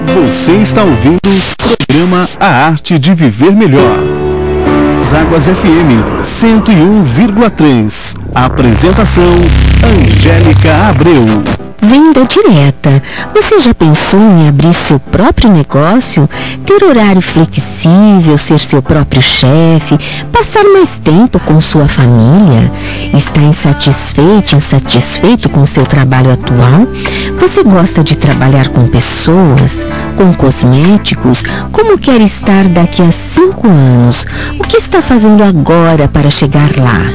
Você está ouvindo o programa A Arte de Viver Melhor. Águas FM 101,3. Apresentação Angélica Abreu. Venda direta. Você já pensou em abrir seu próprio negócio? Ter horário flexível, ser seu próprio chefe, passar mais tempo com sua família? Está insatisfeito com seu trabalho atual? Você gosta de trabalhar com pessoas? Com cosméticos? Como quer estar daqui a 5 anos? O que está fazendo agora para chegar lá?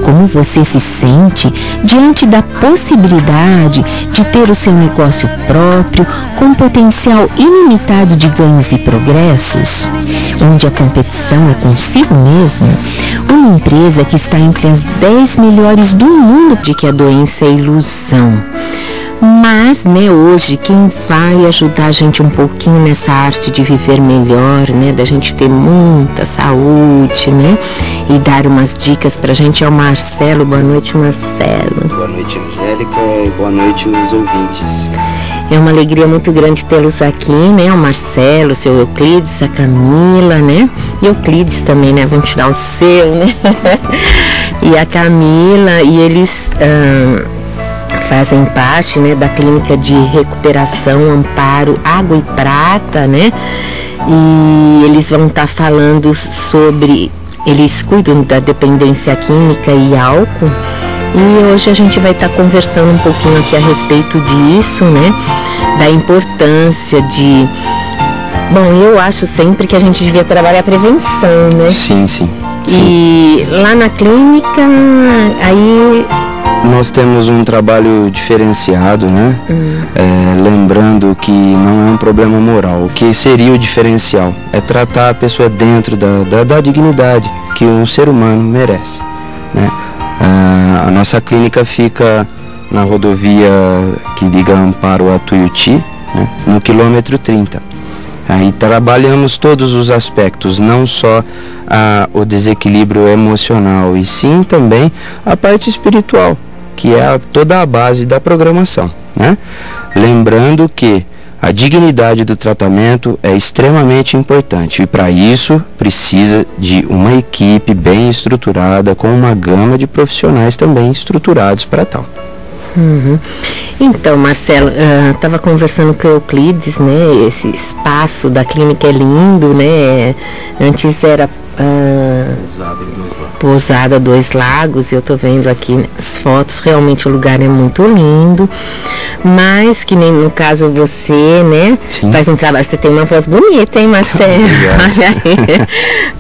Como você se sente diante da possibilidade de ter o seu negócio próprio com potencial ilimitado de ganhos e progressos? Onde a competição é consigo mesmo? Uma empresa que está entre as 10 melhores do mundo, de que a doença é ilusão. Mas, hoje, quem vai ajudar a gente um pouquinho nessa arte de viver melhor, da gente ter muita saúde, e dar umas dicas pra gente é o Marcelo. Boa noite, Marcelo. Boa noite, Angélica, e boa noite os ouvintes. É uma alegria muito grande tê-los aqui, o Marcelo, o seu Euclides, a Camila, E Euclides também, vamos tirar o seu, E a Camila, e eles fazem parte, da clínica de recuperação Amparo Água e Prata, E eles vão estar falando sobre, eles cuidam da dependência química e álcool, e hoje a gente vai estar conversando um pouquinho aqui a respeito disso, da importância de, eu acho sempre que a gente devia trabalhar a prevenção, Sim. E lá na clínica, aí nós temos um trabalho diferenciado, lembrando que não é um problema moral. O que seria o diferencial? É tratar a pessoa dentro da dignidade que um ser humano merece, A nossa clínica fica na rodovia que liga Amparo a Tuiuti, no quilômetro 30. Aí trabalhamos todos os aspectos, não só o desequilíbrio emocional, e sim também a parte espiritual, que é toda a base da programação, Lembrando que a dignidade do tratamento é extremamente importante, e para isso precisa de uma equipe bem estruturada, com uma gama de profissionais também estruturados para tal. Então, Marcelo, estava conversando com o Euclides, esse espaço da clínica é lindo, Antes era Pousada Dois Lagos, eu tô vendo aqui as fotos, realmente o lugar é muito lindo, mas que nem no caso você, Sim. Faz um trabalho, você tem uma voz bonita, hein, Marcelo? Olha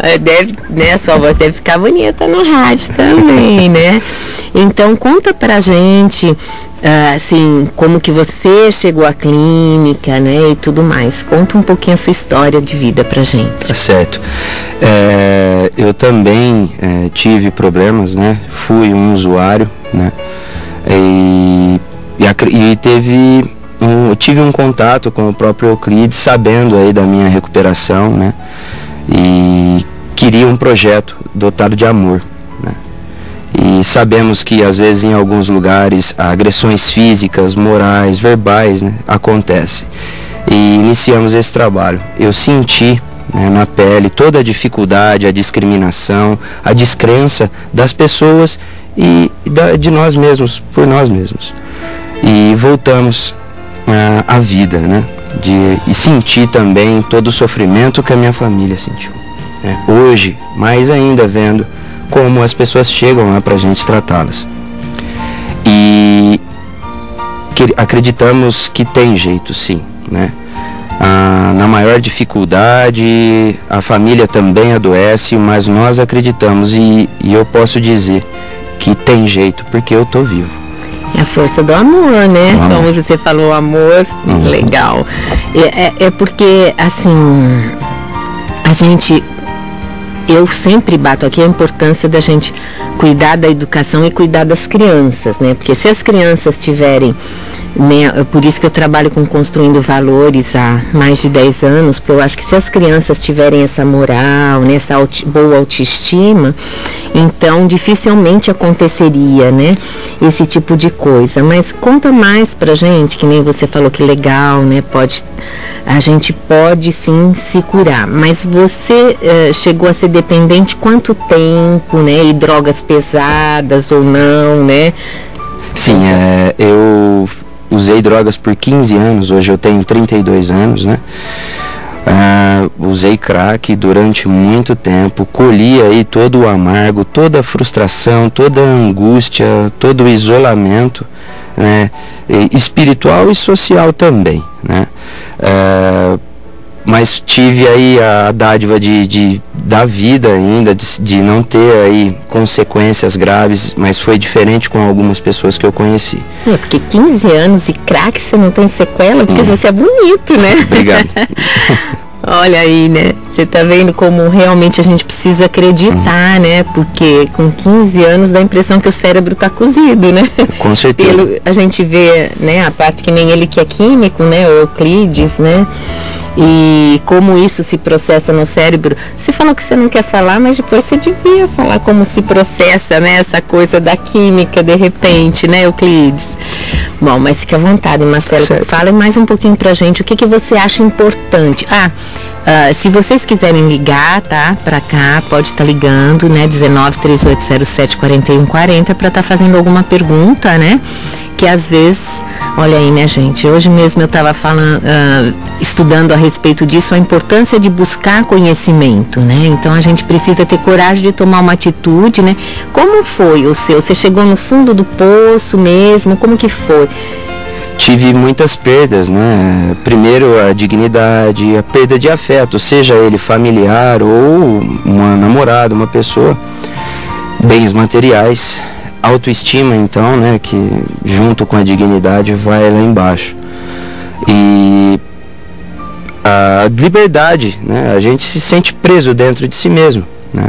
aí, deve, a sua voz deve ficar bonita no rádio também, Então conta pra gente, assim, como que você chegou à clínica, e tudo mais. Conta um pouquinho a sua história de vida pra gente. Tá certo. Eu também tive problemas, Fui um usuário, E tive um contato com o próprio Euclides, sabendo aí da minha recuperação, E queria um projeto dotado de amor, E sabemos que às vezes em alguns lugares agressões físicas, morais, verbais, acontecem. E iniciamos esse trabalho. Eu senti na pele toda a dificuldade, a discriminação, a descrença das pessoas e de nós mesmos, por nós mesmos. E voltamos à vida, e senti também todo o sofrimento que a minha família sentiu. Hoje, mais ainda vendo como as pessoas chegam lá para a gente tratá-las. E acreditamos que tem jeito, sim, na maior dificuldade, a família também adoece, mas nós acreditamos, e eu posso dizer que tem jeito, porque eu tô vivo. É a força do amor, Como você falou, amor, legal. É porque, assim, eu sempre bato aqui a importância da gente cuidar da educação e cuidar das crianças, Porque se as crianças tiverem né? Por isso que eu trabalho com Construindo Valores há mais de 10 anos, porque eu acho que se as crianças tiverem essa moral, né, essa boa autoestima, então dificilmente aconteceria, né, esse tipo de coisa. Mas conta mais pra gente, que nem você falou, que legal, né, a gente pode sim se curar. Mas você chegou a ser dependente quanto tempo, né, e drogas pesadas ou não, né? Sim, eu usei drogas por 15 anos, hoje eu tenho 32 anos, né? Usei crack durante muito tempo, colhi aí todo o amargo, toda a frustração, toda a angústia, todo o isolamento, né? Espiritual e social também, né? Mas tive aí a dádiva da vida ainda, de não ter aí consequências graves, mas foi diferente com algumas pessoas que eu conheci. Porque 15 anos e crack você não tem sequela, porque você é bonito, né? Obrigado. Olha aí, né? Você tá vendo como realmente a gente precisa acreditar, né? Porque com 15 anos dá a impressão que o cérebro tá cozido, né? Com certeza. A gente vê, né, a parte que nem ele que é químico, né? O Euclides, né? E como isso se processa no cérebro. Você falou que você não quer falar, mas depois você devia falar como se processa, né, essa coisa da química de repente, né, Euclides? Bom, mas fique à vontade, Marcelo. Certo. Fala mais um pouquinho pra gente o que você acha importante. Se vocês quiserem ligar, tá, pra cá, pode estar ligando, né, 1938074140 pra estar fazendo alguma pergunta, né, que às vezes, olha aí, né, gente, hoje mesmo eu estava falando, estudando a respeito disso, a importância de buscar conhecimento, né, então a gente precisa ter coragem de tomar uma atitude, né. Como foi o seu? Você chegou no fundo do poço mesmo? Como que foi? Tive muitas perdas, né? Primeiro a dignidade, a perda de afeto, seja ele familiar ou uma namorada, uma pessoa, bens materiais, autoestima, então, né, que junto com a dignidade vai lá embaixo. E a liberdade, né? A gente se sente preso dentro de si mesmo, né?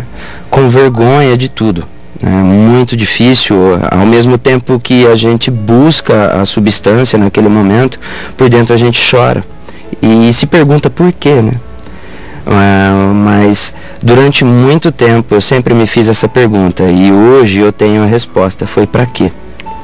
Com vergonha de tudo. É muito difícil, ao mesmo tempo que a gente busca a substância naquele momento, por dentro a gente chora e se pergunta por quê, né? Mas durante muito tempo eu sempre me fiz essa pergunta e hoje eu tenho a resposta, foi para quê?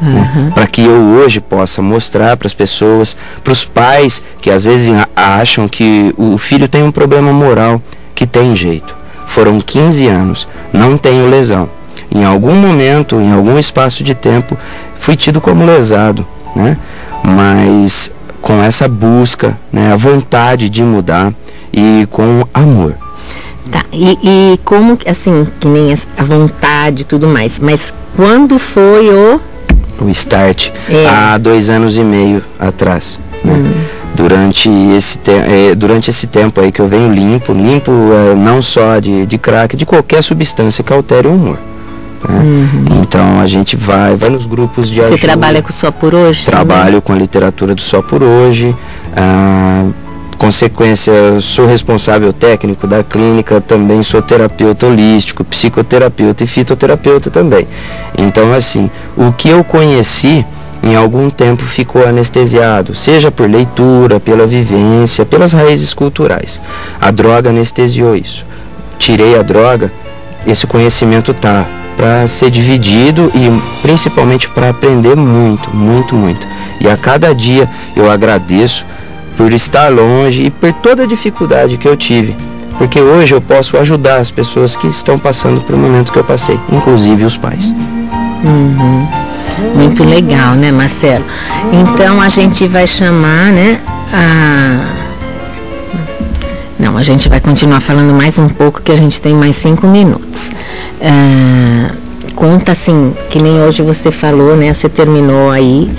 Né? Para que eu hoje possa mostrar para as pessoas, para os pais que às vezes acham que o filho tem um problema moral, que tem jeito. Foram 15 anos, não tenho lesão. Em algum momento, em algum espaço de tempo, fui tido como lesado, né? Mas com essa busca, né, a vontade de mudar e com amor. Tá, e como, assim, que nem a vontade e tudo mais, mas quando foi o start? Há 2 anos e meio atrás, né? Durante esse tempo aí que eu venho limpo não só de crack, de qualquer substância que altere o humor. Então a gente vai nos grupos de ajuda. Você trabalha com Só Por Hoje? Trabalho com a literatura do Só Por Hoje. Consequência, sou responsável técnico da clínica, também sou terapeuta holístico, psicoterapeuta e fitoterapeuta também. Então, assim, o que eu conheci em algum tempo ficou anestesiado, seja por leitura, pela vivência, pelas raízes culturais. A droga anestesiou isso. Tirei a droga, esse conhecimento tá para ser dividido e principalmente para aprender muito. E a cada dia eu agradeço por estar longe e por toda a dificuldade que eu tive, porque hoje eu posso ajudar as pessoas que estão passando por momento que eu passei, inclusive os pais. Muito legal, né, Marcelo? Então a gente vai chamar, né, Não, a gente vai continuar falando mais um pouco, que a gente tem mais 5 minutos. Conta assim, que nem hoje você falou, né? Você terminou aí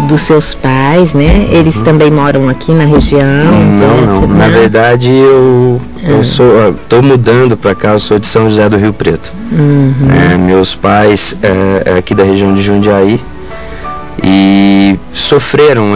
dos seus pais, né? Eles também moram aqui na região? Não. Na verdade, eu tô mudando para cá, eu sou de São José do Rio Preto. Meus pais é aqui da região de Jundiaí e sofreram,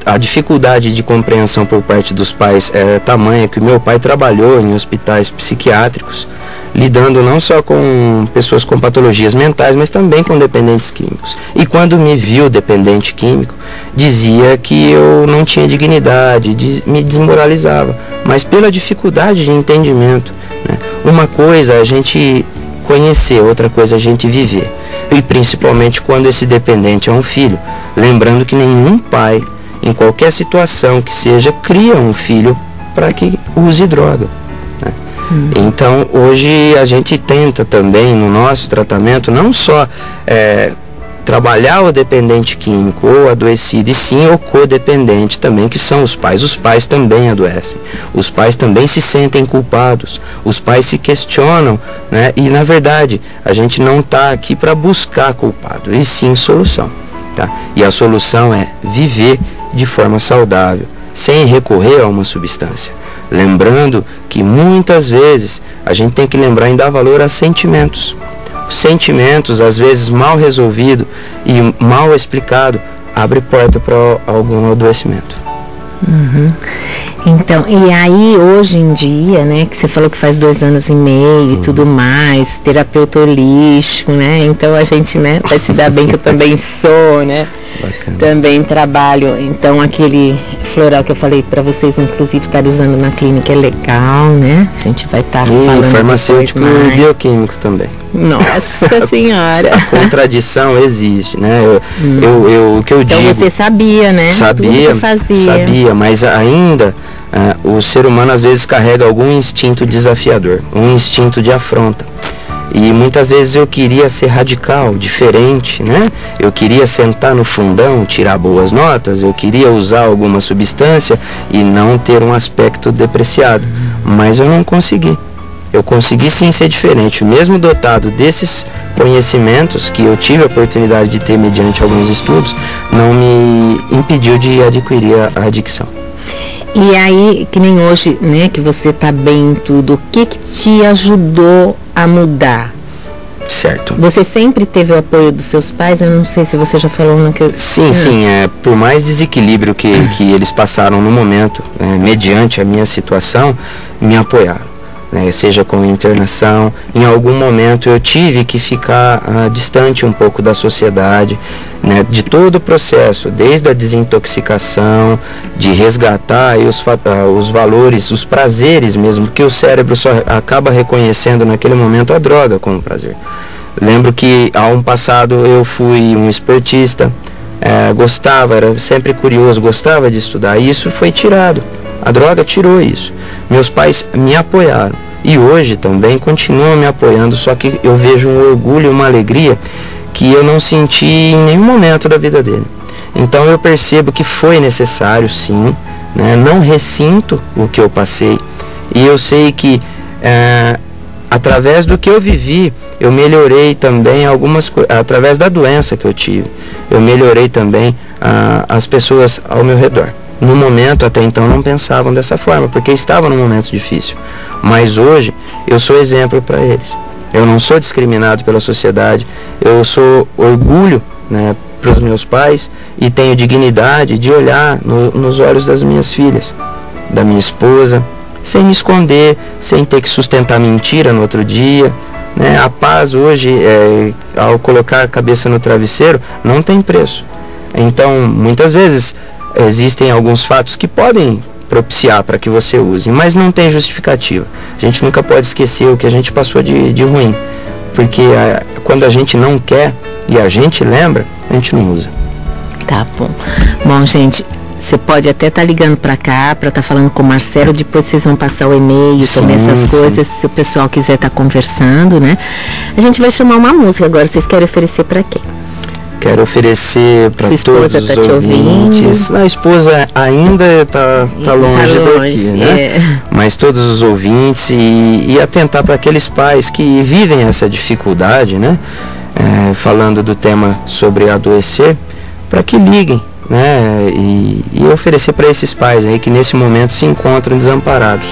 a dificuldade de compreensão por parte dos pais é tamanha que meu pai trabalhou em hospitais psiquiátricos, lidando não só com pessoas com patologias mentais, mas também com dependentes químicos. E quando me viu dependente químico, dizia que eu não tinha dignidade, me desmoralizava, mas pela dificuldade de entendimento, né? Uma coisa é a gente conhecer, outra coisa é a gente viver. E principalmente quando esse dependente é um filho, lembrando que nenhum pai, em qualquer situação que seja, cria um filho para que use droga, né? Então hoje a gente tenta também no nosso tratamento não só trabalhar o dependente químico ou adoecido, e sim o codependente também, que são os pais. Os pais também adoecem, os pais também se sentem culpados, os pais se questionam, né? E na verdade a gente não está aqui para buscar culpado, e sim solução, tá? E a solução é viver de forma saudável, sem recorrer a uma substância. Lembrando que muitas vezes a gente tem que lembrar em dar valor a sentimentos. Sentimentos, às vezes mal resolvido e mal explicado, abre porta para algum adoecimento. Então, e aí hoje em dia, né, que você falou que faz 2 anos e meio e tudo mais, terapeuta holístico, né, então a gente, né, vai se dar bem, que eu também sou, né, Bacana. Também trabalho, então aquele floral que eu falei para vocês, inclusive, estar usando na clínica é legal, né, a gente vai estar falando farmacêutico e bioquímico também. Nossa Senhora! A contradição existe, né? O que eu digo... Então você sabia, né? Sabia, mas ainda o ser humano às vezes carrega algum instinto desafiador, um instinto de afronta. E muitas vezes eu queria ser radical, diferente, né? Eu queria sentar no fundão, tirar boas notas, eu queria usar alguma substância e não ter um aspecto depreciado, mas eu não consegui. Eu consegui sim ser diferente, mesmo dotado desses conhecimentos que eu tive a oportunidade de ter mediante alguns estudos, não me impediu de adquirir a adicção. E aí, que nem hoje, né, que você está bem em tudo, o que te ajudou a mudar? Certo. Você sempre teve o apoio dos seus pais? Eu não sei se você já falou no que eu... Sim, por mais desequilíbrio que eles passaram no momento, mediante a minha situação, me apoiaram. Seja com internação, em algum momento eu tive que ficar distante um pouco da sociedade, né, de todo o processo, desde a desintoxicação, de resgatar os valores, os prazeres mesmo, que o cérebro só acaba reconhecendo naquele momento a droga como prazer. Lembro que há um passado eu fui um esportista, gostava, era sempre curioso, gostava de estudar, e isso foi tirado. A droga tirou isso. Meus pais me apoiaram e hoje também continuam me apoiando, só que eu vejo um orgulho e uma alegria que eu não senti em nenhum momento da vida dele. Então eu percebo que foi necessário sim, né? Não ressinto o que eu passei, e eu sei que através do que eu vivi, eu melhorei também algumas coisas, através da doença que eu tive, eu melhorei também as pessoas ao meu redor. No momento, até então, não pensavam dessa forma, porque estavam num momento difícil. Mas hoje, eu sou exemplo para eles. Eu não sou discriminado pela sociedade, eu sou orgulho, né, para os meus pais, e tenho dignidade de olhar nos olhos das minhas filhas, da minha esposa, sem me esconder, sem ter que sustentar mentira no outro dia, né? A paz hoje, ao colocar a cabeça no travesseiro, não tem preço. Então, muitas vezes, existem alguns fatos que podem propiciar para que você use, mas não tem justificativa. A gente nunca pode esquecer o que a gente passou de ruim, porque quando a gente não quer e a gente lembra, a gente não usa. Tá bom. Bom, gente, você pode até estar ligando para cá, para estar falando com o Marcelo, depois vocês vão passar o e-mail, também essas coisas, se o pessoal quiser estar conversando, né? A gente vai chamar uma música agora, vocês querem oferecer para quem? Quero oferecer para todos os ouvintes. A esposa ainda está longe daqui, né? Mas todos os ouvintes e atentar para aqueles pais que vivem essa dificuldade, né? Falando do tema sobre adoecer, para que liguem, né? E oferecer para esses pais aí que nesse momento se encontram desamparados.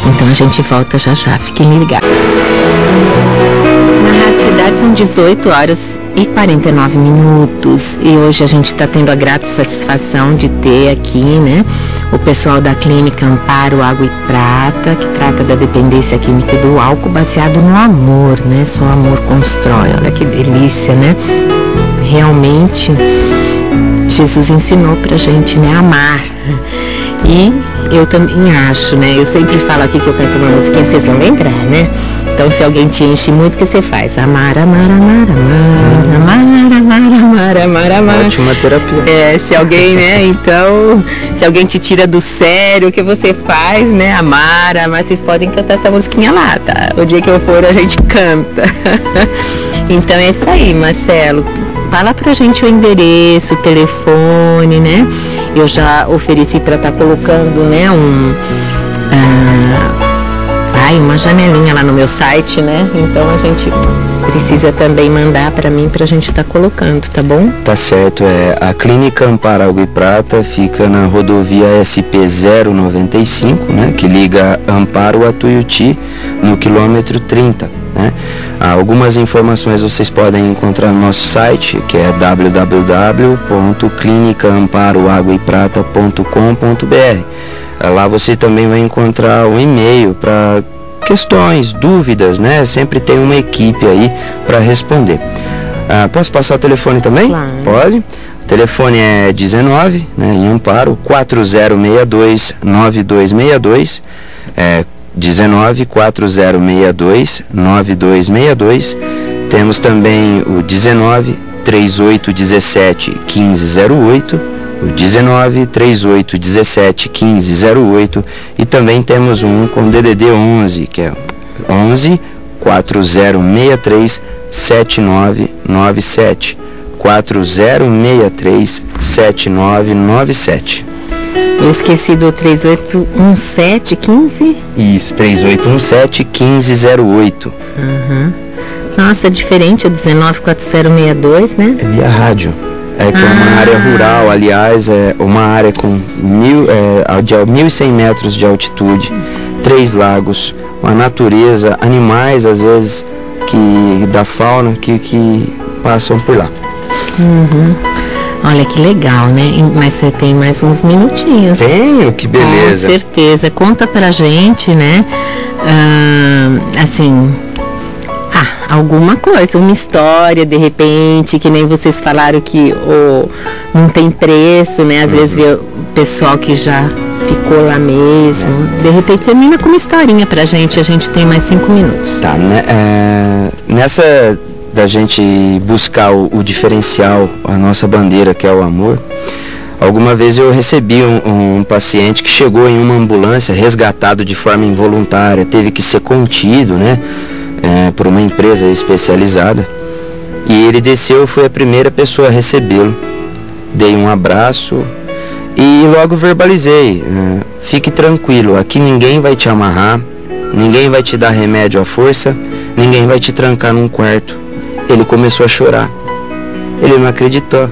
Então a gente volta já já, fiquem ligados. Na Rádio Cidade são 18h 1h49 e hoje a gente está tendo a grata satisfação de ter aqui, né, o pessoal da Clínica Amparo Água e Prata, que trata da dependência química do álcool baseado no amor, né? Só o amor constrói. Olha que delícia, né? Realmente Jesus ensinou pra gente, né, amar. E eu também acho, né? Eu sempre falo aqui que eu canto uma musiquinha, vocês vão lembrar, né? Então, se alguém te enche muito, o que você faz? Amar, amar, amar, amar, amar, amar, amar, amar, amar. Ótima terapia. Se alguém, né? Então, se alguém te tira do sério, o que você faz, né? Amar, amar. Vocês podem cantar essa musiquinha lá, tá? O dia que eu for, a gente canta. Então, é isso aí, Marcelo. Fala pra gente o endereço, o telefone, né? Eu já ofereci para estar colocando, né, uma janelinha lá no meu site, né? Então a gente precisa também mandar para mim pra gente estar colocando, tá bom? Tá certo, a Clínica Amparo Água e Prata fica na rodovia SP-095, né? Que liga Amparo a Tuiuti, no quilômetro 30, né? Algumas informações vocês podem encontrar no nosso site, que é www.clinicaamparoaguaeprata.com.br. Lá você também vai encontrar o e-mail para questões, dúvidas, né? Sempre tem uma equipe aí para responder. Posso passar o telefone também? Claro. Pode. O telefone é 19, né, em Amparo, 4062-9262, 19-4062-9262. Temos também o 19-3817-1508, o 19-3817-1508, e também temos um com DDD 11, que é 11-4063-7997, 4063-7997. Eu esqueci do 3817-15? Isso, 3817-1508. Nossa, é diferente, é 194062, né? É via rádio. É uma área rural, aliás, é uma área com 1.100 metros de altitude, 3 lagos, uma natureza, animais, às vezes, da fauna que passam por lá. Olha que legal, né? Mas você tem mais uns minutinhos. Tenho, que beleza. Com certeza. Conta pra gente, né? Alguma coisa, uma história, de repente, que nem vocês falaram que não tem preço, né? Às vezes vê o pessoal que já ficou lá mesmo. De repente termina com uma historinha pra gente, a gente tem mais 5 minutos. Tá, né? Nessa da gente buscar o diferencial, a nossa bandeira, que é o amor, alguma vez eu recebi um paciente que chegou em uma ambulância resgatado de forma involuntária, teve que ser contido, né? Por uma empresa especializada, e ele desceu, foi a primeira pessoa a recebê-lo. Dei um abraço e logo verbalizei, fique tranquilo, aqui ninguém vai te amarrar, ninguém vai te dar remédio à força, ninguém vai te trancar num quarto. Ele começou a chorar, ele não acreditou,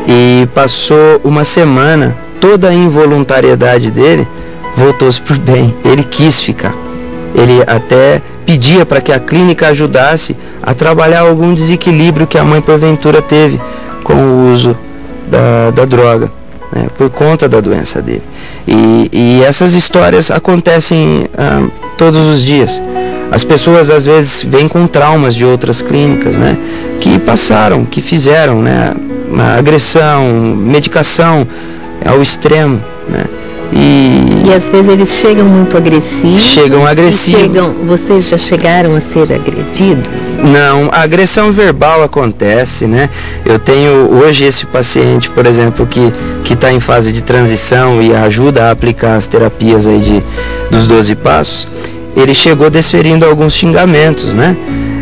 e passou uma semana, toda a involuntariedade dele voltou-se pro bem, ele quis ficar. Ele até pedia para que a clínica ajudasse a trabalhar algum desequilíbrio que a mãe porventura teve com o uso da droga, né, por conta da doença dele. E essas histórias acontecem todos os dias. As pessoas às vezes vêm com traumas de outras clínicas, né, que passaram, que fizeram, né, uma agressão, medicação ao extremo, né. E às vezes eles chegam muito agressivos. Vocês já chegaram a ser agredidos? Não, a agressão verbal acontece, né? Eu tenho hoje esse paciente, por exemplo, que está em fase de transição e ajuda a aplicar as terapias aí dos 12 passos. Ele chegou desferindo alguns xingamentos, né?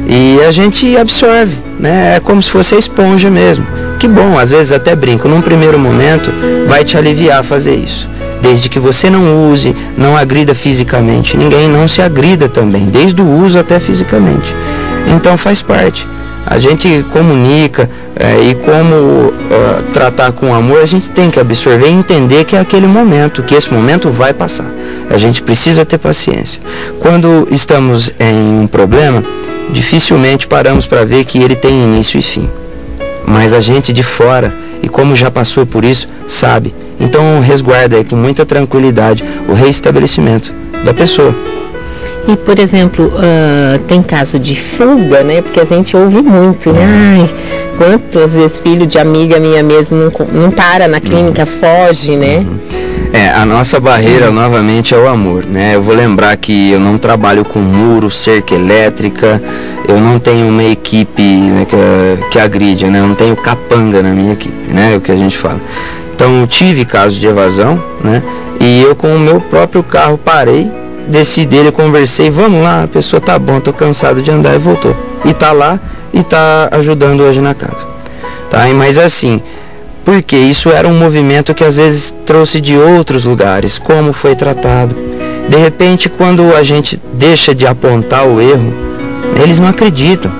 E a gente absorve, né? É como se fosse a esponja mesmo. Que bom, às vezes até brinco, num primeiro momento vai te aliviar fazer isso. Desde que você não use, não agrida fisicamente. Ninguém não se agrida também, desde o uso até fisicamente. Então faz parte. A gente comunica e como tratar com amor, a gente tem que absorver e entender que é aquele momento, que esse momento vai passar. A gente precisa ter paciência. Quando estamos em um problema, dificilmente paramos para ver que ele tem início e fim. Mas a gente de fora, e como já passou por isso, sabe. Então resguarda aí com muita tranquilidade o reestabelecimento da pessoa. E, por exemplo, tem caso de fuga, né? Porque a gente ouve muito, né? Ai, quantas vezes filho de amiga minha mesmo não para na clínica, foge, né? A nossa barreira novamente é o amor, né? Eu vou lembrar que eu não trabalho com muro, cerca elétrica, eu não tenho uma equipe, né, que agride, né? Eu não tenho capanga na minha equipe, né? É o que a gente fala. Então tive casos de evasão, né? E eu com o meu próprio carro parei, desci dele, conversei, vamos lá, a pessoa tá bom, tô cansado de andar, e voltou. E tá lá e tá ajudando hoje na casa. Tá? Mas assim, porque isso era um movimento que às vezes trouxe de outros lugares, como foi tratado. De repente, quando a gente deixa de apontar o erro, eles não acreditam,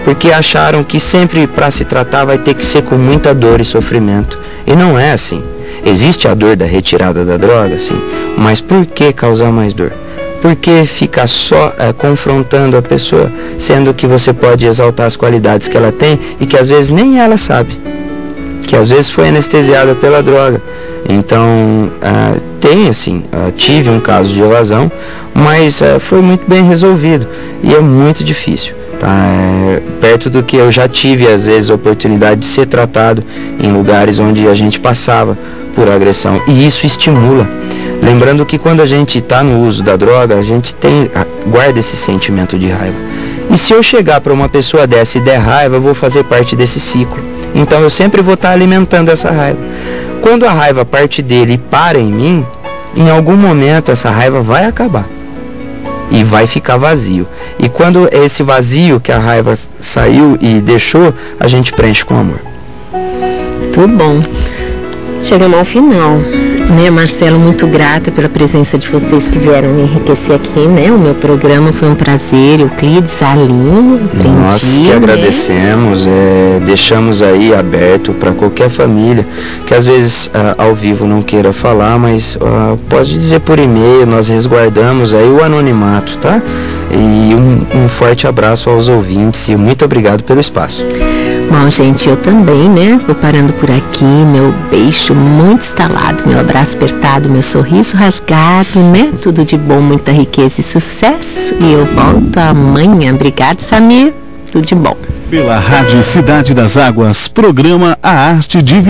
porque acharam que sempre para se tratar vai ter que ser com muita dor e sofrimento. E não é assim. Existe a dor da retirada da droga, sim, mas por que causar mais dor? Por que ficar só confrontando a pessoa, sendo que você pode exaltar as qualidades que ela tem e que às vezes nem ela sabe, que às vezes foi anestesiada pela droga. Então, tem assim, tive um caso de evasão, mas foi muito bem resolvido e é muito difícil. Perto do que eu já tive às vezes a oportunidade de ser tratado em lugares onde a gente passava por agressão, e isso estimula. Lembrando que quando a gente está no uso da droga, a gente guarda esse sentimento de raiva. E se eu chegar para uma pessoa dessa e der raiva, eu vou fazer parte desse ciclo. Então eu sempre vou estar alimentando essa raiva. Quando a raiva parte dele e para em mim, em algum momento essa raiva vai acabar e vai ficar vazio. E quando esse vazio que a raiva saiu e deixou, a gente preenche com amor. Tudo bom. Chegamos ao final, né, Marcelo? Muito grata pela presença de vocês que vieram me enriquecer aqui, né? O meu programa foi um prazer. Euclides, Aline, aprendi, nós que agradecemos, deixamos aí aberto para qualquer família que às vezes ao vivo não queira falar, mas pode dizer por e-mail, nós resguardamos aí o anonimato, tá? E um forte abraço aos ouvintes e muito obrigado pelo espaço. Bom, gente, eu também, né? Vou parando por aqui, meu beijo muito instalado, meu abraço apertado, meu sorriso rasgado, né? Tudo de bom, muita riqueza e sucesso. E eu volto amanhã. Obrigada, Samir. Tudo de bom. Pela Rádio Cidade das Águas, programa A Arte de